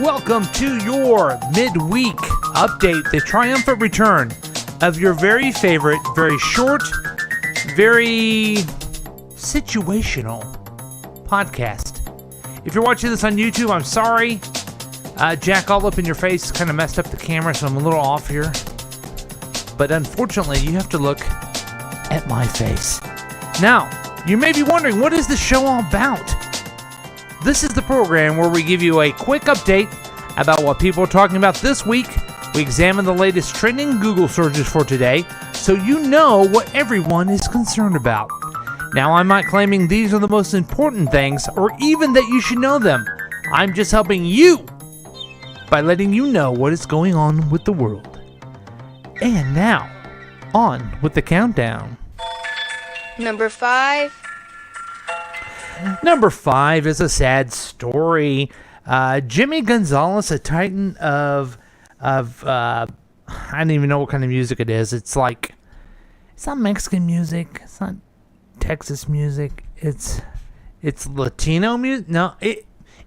welcome to your midweek update, the triumphant return of your very favorite, very short, very situational podcast. If you're watching this on YouTube, I'm sorry. Jack all up in your face kind of messed up the camera, so I'm a little off here. But unfortunately, you have to look at my face. Now, you may be wondering, what is this show all about? This is the program where we give you a quick update about what people are talking about this week. We examine the latest trending Google searches for today, so you know what everyone is concerned about. Now, I'm not claiming these are the most important things, or even that you should know them. I'm just helping you by letting you know what is going on with the world. And now, on with the countdown. Number 5. Number 5 is a sad story. Jimmy Gonzalez, a titan of I don't even know what kind of music it is. It's not Mexican music. It's not Texas music. It's Latino music. No.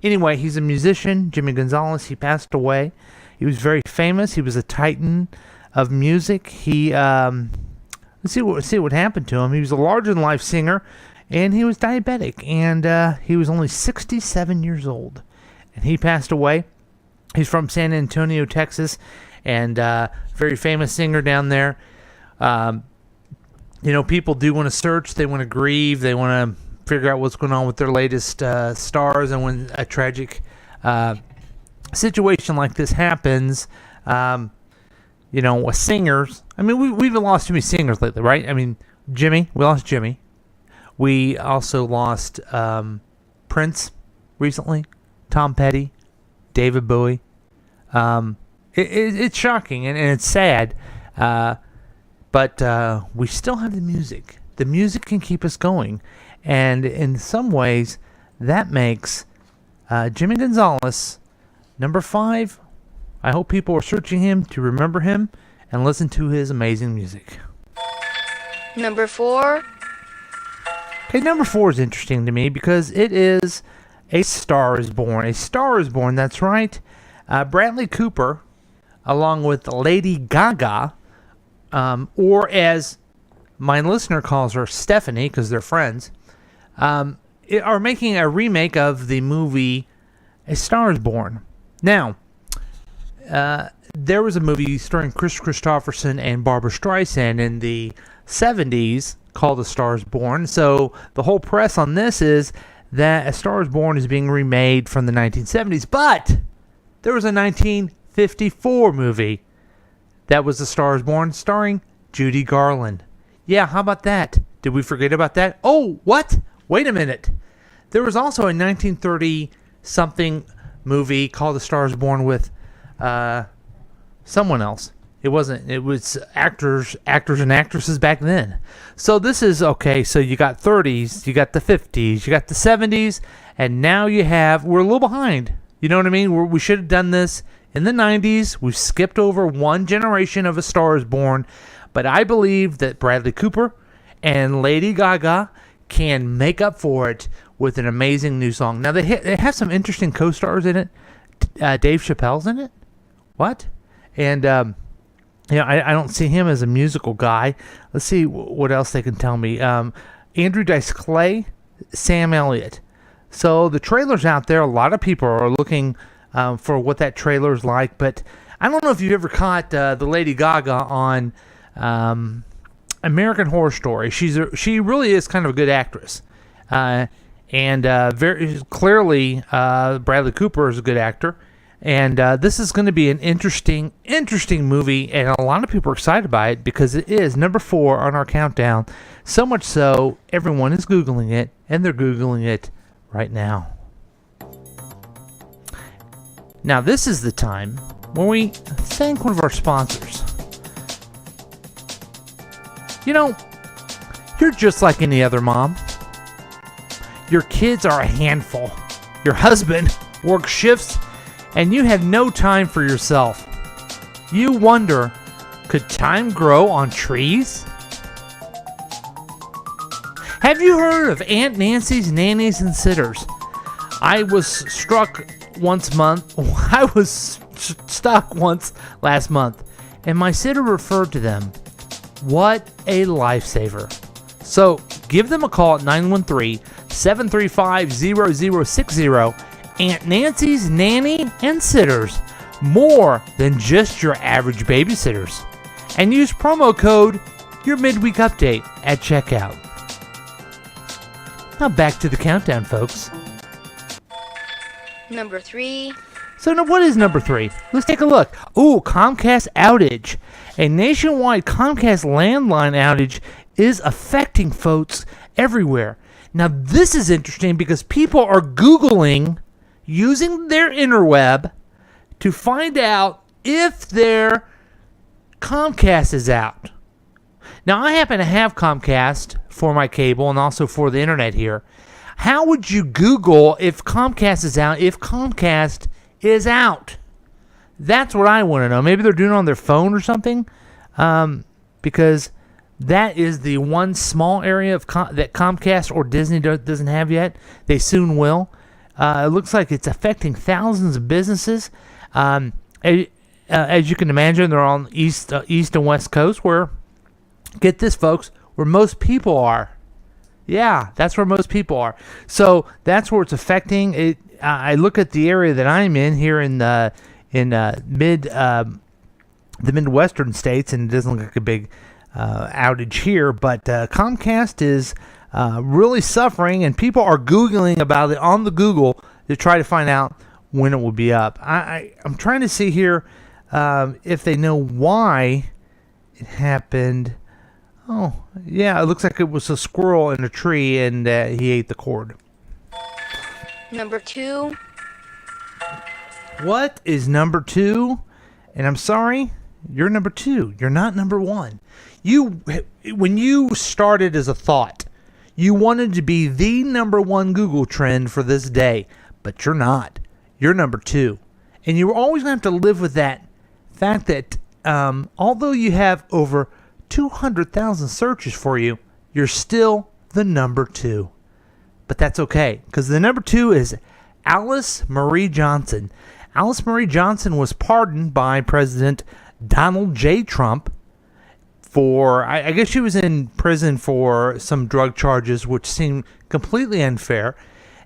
Anyway, he's a musician. Jimmy Gonzalez. He passed away. He was very famous. He was a titan of music. He let's see what happened to him. He was a larger-than-life singer. And he was diabetic, and he was only 67 years old. And he passed away. He's from San Antonio, Texas, and very famous singer down there. People do want to search. They want to grieve. They want to figure out what's going on with their latest stars. And when a tragic situation like this happens, singers. I mean, we've lost too many singers lately, right? I mean, we lost Jimmy. We also lost Prince recently, Tom Petty, David Bowie. It's shocking and it's sad, but we still have the music. The music can keep us going, and in some ways, that makes Jimmy Gonzalez number 5. I hope people are searching him to remember him and listen to his amazing music. Number 4. Okay, number 4 is interesting to me because it is A Star Is Born. A Star Is Born, that's right. Bradley Cooper, along with Lady Gaga, or as my listener calls her, Stephanie, because they're friends, are making a remake of the movie A Star Is Born. Now, there was a movie starring Chris Christopherson and Barbra Streisand in the 70s called A Star Is Born. So the whole press on this is that A Star Is Born is being remade from the 1970s. But there was a 1954 movie that was A Star Is Born starring Judy Garland. Yeah, how about that? Did we forget about that? Oh, what? Wait a minute. There was also a 1930-something movie called A Star Is Born with someone else. It was actors and actresses back then. So this is, okay, so you got 30s, you got the 50s, you got the 70s, and now we're a little behind. You know what I mean? We should have done this in the 90s. We've skipped over one generation of A Star Is Born, but I believe that Bradley Cooper and Lady Gaga can make up for it with an amazing new song. Now, they have some interesting co-stars in it. Dave Chappelle's in it. What? And, I don't see him as a musical guy. Let's see what else they can tell me. Andrew Dice Clay, Sam Elliott. So the trailer's out there. A lot of people are looking for what that trailer's like. But I don't know if you've ever caught the Lady Gaga on American Horror Story. She really is kind of a good actress. And very clearly, Bradley Cooper is a good actor. And this is going to be an interesting movie, and a lot of people are excited by it because it is number 4 on our countdown. So much so, everyone is Googling it, and they're Googling it right now. Now, this is the time when we thank one of our sponsors. You're just like any other mom. Your kids are a handful. Your husband works shifts, and you have no time for yourself. You wonder, could time grow on trees? Have you heard of Aunt Nancy's Nannies and Sitters? I was struck I was stuck once last month, and my sitter referred to them. What a lifesaver. So give them a call at 913-735-0060. Aunt Nancy's Nanny and Sitters. More than just your average babysitters. And use promo code your midweek update at checkout. Now back to the countdown, folks. Number 3. So now what is number 3? Let's take a look. Ooh, Comcast outage. A nationwide Comcast landline outage is affecting folks everywhere. Now this is interesting because people are Googling, using their interweb, to find out if their Comcast is out. Now I happen to have Comcast for my cable and also for the internet here. How would you Google if Comcast is out if Comcast is out? That's what I want to know. Maybe they're doing it on their phone or something, because that is the one small area of that Comcast or Disney doesn't have yet. They soon will. It looks like it's affecting thousands of businesses. As you can imagine, they're on east and west coast where, get this, folks, where most people are. Yeah, that's where most people are. So that's where it's affecting it. I look at the area that I'm in here in the Midwestern states, and it doesn't look like a big outage here. But Comcast is really suffering, and people are Googling about it on the Google to try to find out when it will be up. I'm trying to see here if they know why it happened. Oh, yeah, it looks like it was a squirrel in a tree, and he ate the cord. Number 2. What is number 2? And I'm sorry, you're number 2. You're not number 1. When you started as a thought, you wanted to be the number 1 Google trend for this day, but you're not. You're number 2. And you're always going to have to live with that fact that although you have over 200,000 searches for you, you're still the number 2. But that's okay, because the number 2 is Alice Marie Johnson. Alice Marie Johnson was pardoned by President Donald J. Trump for, I guess she was in prison for some drug charges, which seemed completely unfair.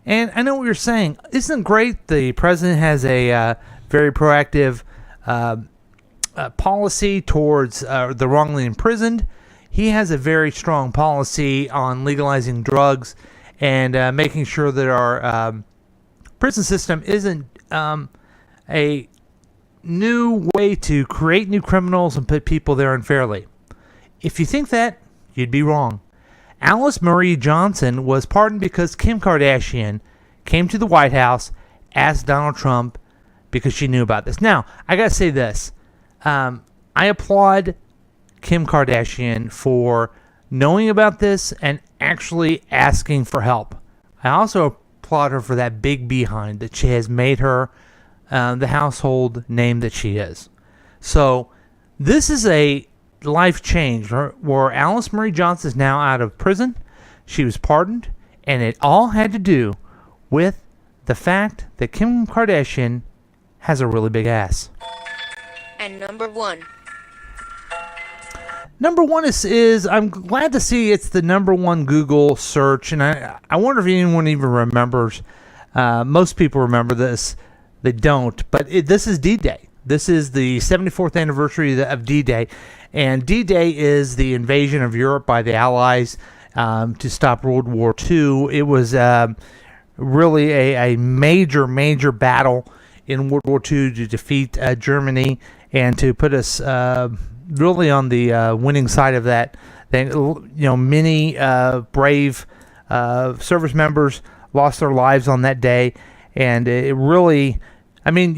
And I know what you're saying. Isn't it great the president has a very proactive policy towards the wrongly imprisoned? He has a very strong policy on legalizing drugs and making sure that our prison system isn't a new way to create new criminals and put people there unfairly. If you think that, you'd be wrong. Alice Marie Johnson was pardoned because Kim Kardashian came to the White House, asked Donald Trump because she knew about this. Now, I gotta say this. I applaud Kim Kardashian for knowing about this and actually asking for help. I also applaud her for that big behind that she has made her the household name that she is. So this is a life change where Alice Marie Johnson is now out of prison. She was pardoned, and it all had to do with the fact that Kim Kardashian has a really big ass. And number 1. Number 1 is I'm glad to see it's the number 1 Google search, and I wonder if anyone even remembers. Most people remember this. They don't, but this is D-Day. This is the 74th anniversary of D-Day, and D-Day is the invasion of Europe by the Allies to stop World War II. It was really a major battle in World War II to defeat Germany and to put us really on the winning side of that. Then, many brave service members lost their lives on that day, and it really, I think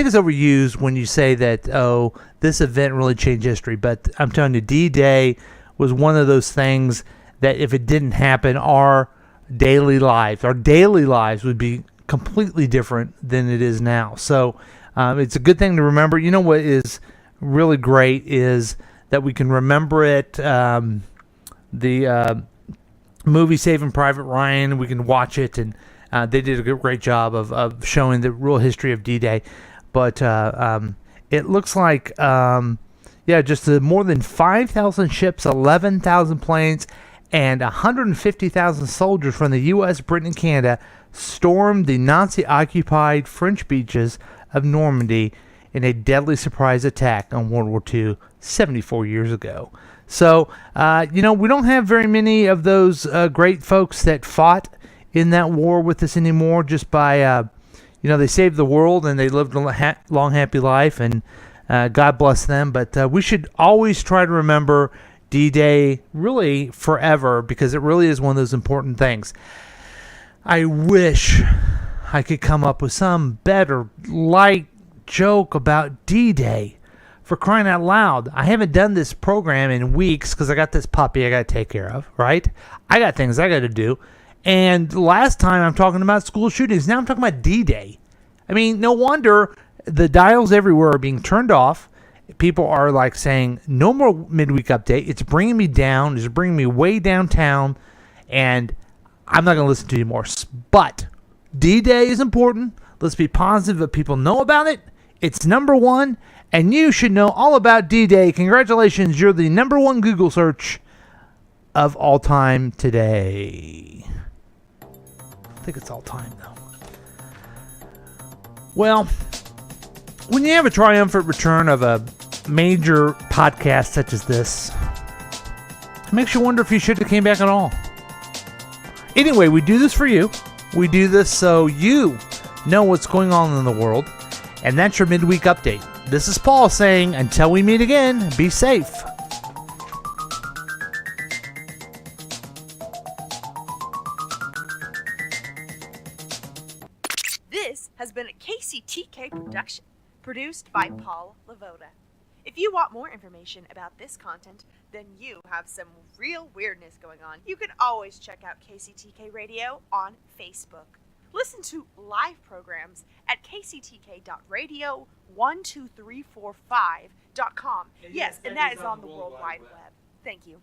it's overused when you say that, oh, this event really changed history. But I'm telling you, D-Day was one of those things that if it didn't happen, our daily lives would be completely different than it is now. So it's a good thing to remember. You know what is really great is that we can remember it. The movie Saving Private Ryan, we can watch it and They did a great job of showing the real history of D-Day. But it looks like, just more than 5,000 ships, 11,000 planes, and 150,000 soldiers from the U.S., Britain, and Canada stormed the Nazi-occupied French beaches of Normandy in a deadly surprise attack on World War II 74 years ago. So, we don't have very many of those great folks that fought in that war with us anymore just by, they saved the world and they lived a long, happy life, and God bless them. But we should always try to remember D-Day really forever, because it really is one of those important things. I wish I could come up with some better light joke about D-Day. For crying out loud, I haven't done this program in weeks because I got this puppy I got to take care of, right? I got things I got to do. And last time I'm talking about school shootings. Now I'm talking about D-Day. I mean, no wonder the dials everywhere are being turned off. People are like saying, no more midweek update. It's bringing me down. It's bringing me way downtown. And I'm not going to listen to you more. But D-Day is important. Let's be positive that people know about it. It's number one. And you should know all about D-Day. Congratulations. You're the number one Google search of all time today. I think it's all time, though. Well, when you have a triumphant return of a major podcast such as this, it makes you wonder if you should have came back at all. Anyway, we do this for you. We do this so you know what's going on in the world. And that's your midweek update. This is Paul saying, until we meet again, be safe. This has been a KCTK production, produced by Paul Lavoda. If you want more information about this content, then you have some real weirdness going on. You can always check out KCTK Radio on Facebook. Listen to live programs at kctk.radio12345.com. Yes, and that is on the World Wide Web. Thank you.